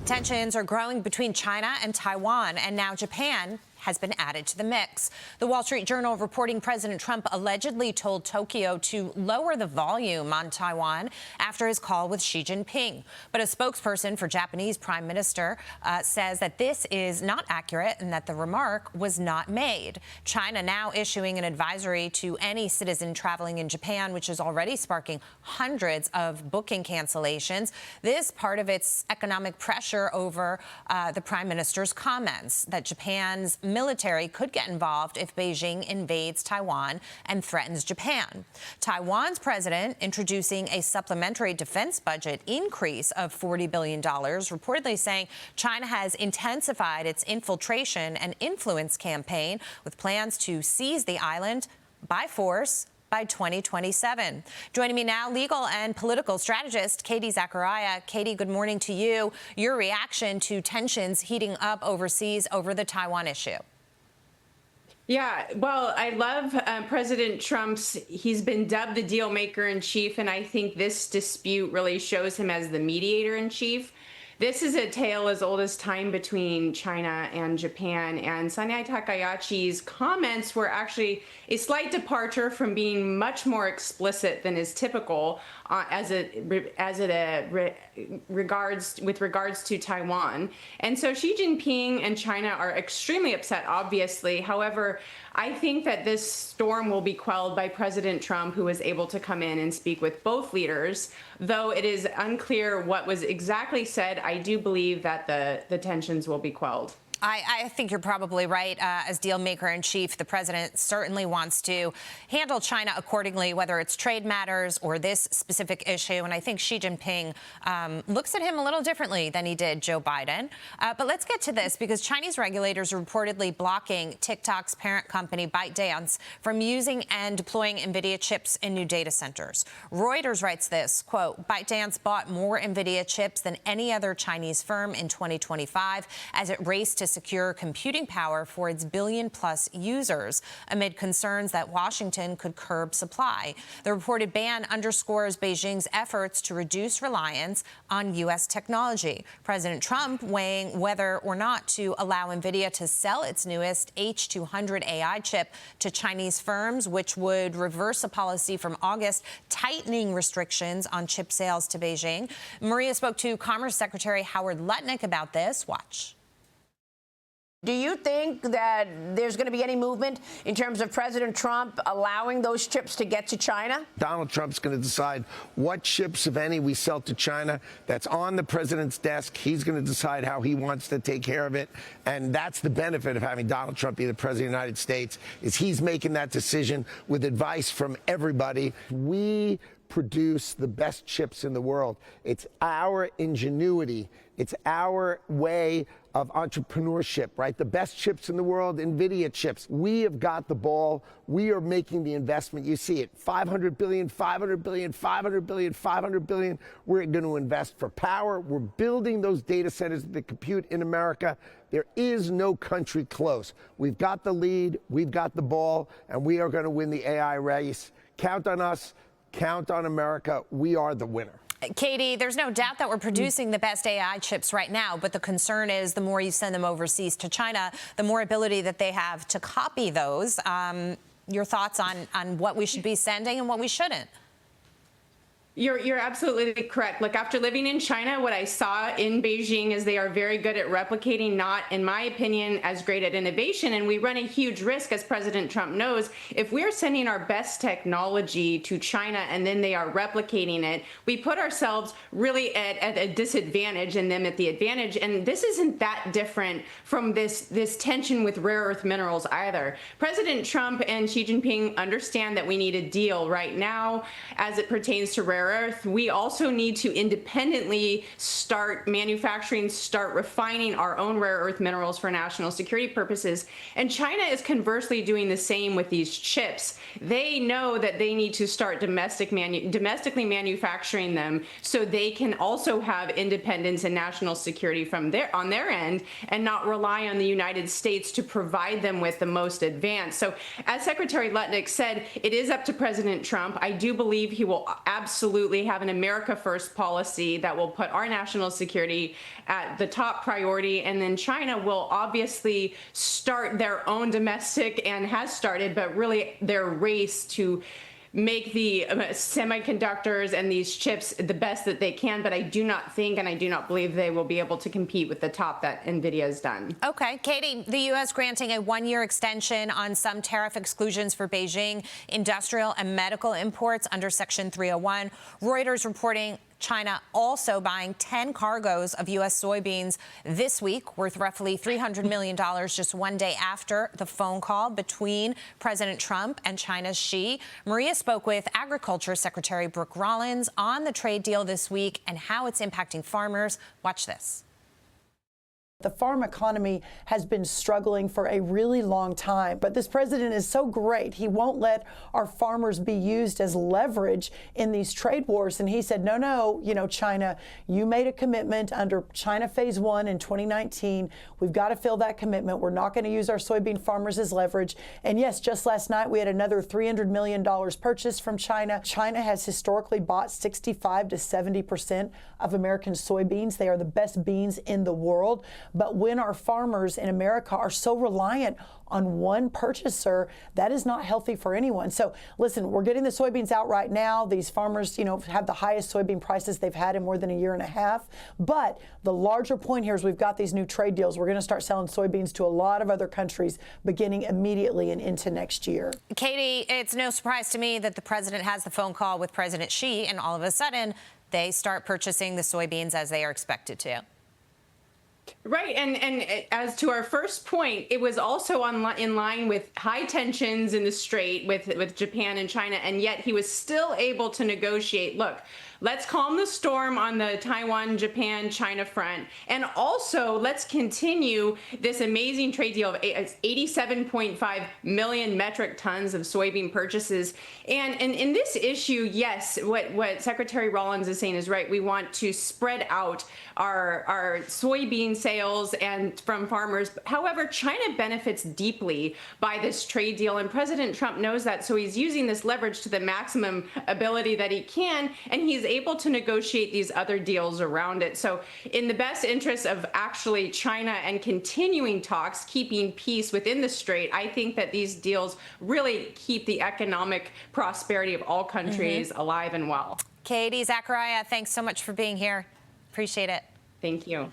Tensions are growing between China and Taiwan, and now Japan has been added to the mix. The Wall Street Journal reporting President Trump allegedly told Tokyo to lower the volume on Taiwan after his call with Xi Jinping. But a spokesperson for Japanese Prime Minister says that this is not accurate and that the remark was not made. China now issuing an advisory to any citizen traveling in Japan, which is already sparking hundreds of booking cancellations. This part of its economic pressure over the Prime Minister's comments that Japan's military could get involved if Beijing invades Taiwan and threatens Japan. Taiwan's president introducing a supplementary defense budget increase of $40 billion, reportedly saying China has intensified its infiltration and influence campaign with plans to seize the island by force by 2027. Joining me now, legal and political strategist Katie Zacharia. Katie, good morning to you. Your reaction to tensions heating up overseas over the Taiwan issue. Yeah, well, I love President he's been dubbed the deal maker in chief, and I think this dispute really shows him as the mediator in chief. This is a tale as old as time between China and Japan, and Sanae Takahachi's comments were actually a slight departure from being much more explicit than is typical with regards to Taiwan. And so Xi Jinping and China are extremely upset, obviously. However, I think that this storm will be quelled by President Trump, who was able to come in and speak with both leaders. Though it is unclear what was exactly said, I do believe that the tensions will be quelled. I think you're probably right. As deal maker in chief, the president certainly wants to handle China accordingly, whether it's trade matters or this specific issue. And I think Xi Jinping looks at him a little differently than he did Joe Biden. But let's get to this, because Chinese regulators are reportedly blocking TikTok's parent company ByteDance from using and deploying NVIDIA chips in new data centers. Reuters writes this, quote, ByteDance bought more NVIDIA chips than any other Chinese firm in 2025 as it raced to secure computing power for its billion-plus users amid concerns that Washington could curb supply. The reported ban underscores Beijing's efforts to reduce reliance on U.S. technology. President Trump weighing whether or not to allow NVIDIA to sell its newest H200 AI chip to Chinese firms, which would reverse a policy from August tightening restrictions on chip sales to Beijing. Maria spoke to Commerce Secretary Howard Lutnick about this. Watch. Do you think that there's going to be any movement in terms of President Trump allowing those chips to get to China? Donald Trump's going to decide what chips, if any, we sell to China. That's on the president's desk. He's going to decide how he wants to take care of it. And that's the benefit of having Donald Trump be the president of the United States, is he's making that decision with advice from everybody. We produce the best chips in the world. It's our ingenuity. It's our way of entrepreneurship, right? The best chips in the world, NVIDIA chips. We have got the ball. We are making the investment. You see it, 500 billion, 500 billion, 500 billion, 500 billion. We're going to invest for power. We're building those data centers that compute in America. There is no country close. We've got the lead, we've got the ball, and we are going to win the AI race. Count on us. Count on America. We are the winner. Katie, there's no doubt that we're producing the best AI chips right now, but the concern is the more you send them overseas to China, the more ability that they have to copy those. Your thoughts on what we should be sending and what we shouldn't? You're absolutely correct. Look, after living in China, what I saw in Beijing is they are very good at replicating, not, in my opinion, as great at innovation. And we run a huge risk, as President Trump knows, if we're sending our best technology to China and then they are replicating it, we put ourselves really at a disadvantage and them at the advantage. And this isn't that different from this tension with rare earth minerals either. President Trump and Xi Jinping understand that we need a deal right now as it pertains to rare earth. We also need to independently start manufacturing, start refining our own rare earth minerals for national security purposes. And China is conversely doing the same with these chips. They know that they need to start domestically manufacturing them so they can also have independence and national security from on their end and not rely on the United States to provide them with the most advanced. So as Secretary Lutnick said, it is up to President Trump. I do believe he will absolutely absolutely have an America First policy that will put our national security at the top priority. And then China will obviously start their own domestic, and has started, but really their race to make the semiconductors and these chips the best that they can. But I do not think, and I do not believe they will be able to compete with the top that NVIDIA has done. Okay, Katie, the U.S. granting a one-year extension on some tariff exclusions for Beijing industrial and medical imports under Section 301. Reuters reporting China also buying 10 cargoes of U.S. soybeans this week, worth roughly $300 million, just one day after the phone call between President Trump and China's Xi. Maria spoke with Agriculture Secretary Brooke Rollins on the trade deal this week and how it's impacting farmers. Watch this. The farm economy has been struggling for a really long time, but this president is so great. He won't let our farmers be used as leverage in these trade wars. And he said, no, China, you made a commitment under China Phase 1 in 2019. We've got to fill that commitment. We're not going to use our soybean farmers as leverage. And yes, just last night, we had another $300 million purchased from China. China has historically bought 65 to 70% of American soybeans. They are the best beans in the world. But when our farmers in America are so reliant on one purchaser, that is not healthy for anyone. So listen, we're getting the soybeans out right now. These farmers, have the highest soybean prices they've had in more than a year and a half. But the larger point here is we've got these new trade deals. We're going to start selling soybeans to a lot of other countries beginning immediately and into next year. Katie, it's no surprise to me that the president has the phone call with President Xi, and all of a sudden they start purchasing the soybeans as they are expected to. Right. And as to our first point, it was also in line with high tensions in the Strait with Japan and China. And yet he was still able to negotiate. Look, let's calm the storm on the Taiwan, Japan, China front. And also, let's continue this amazing trade deal of 87.5 million metric tons of soybean purchases. And in this issue, yes, what Secretary Rollins is saying is right. We want to spread out our soybean sales and from farmers. However, China benefits deeply by this trade deal, and President Trump knows that. So he's using this leverage to the maximum ability that he can, and he's able to negotiate these other deals around it. So in the best interest of actually China and continuing talks, keeping peace within the Strait, I think that these deals really keep the economic prosperity of all countries alive and well. Katie Zacharia, thanks so much for being here. Appreciate it. Thank you.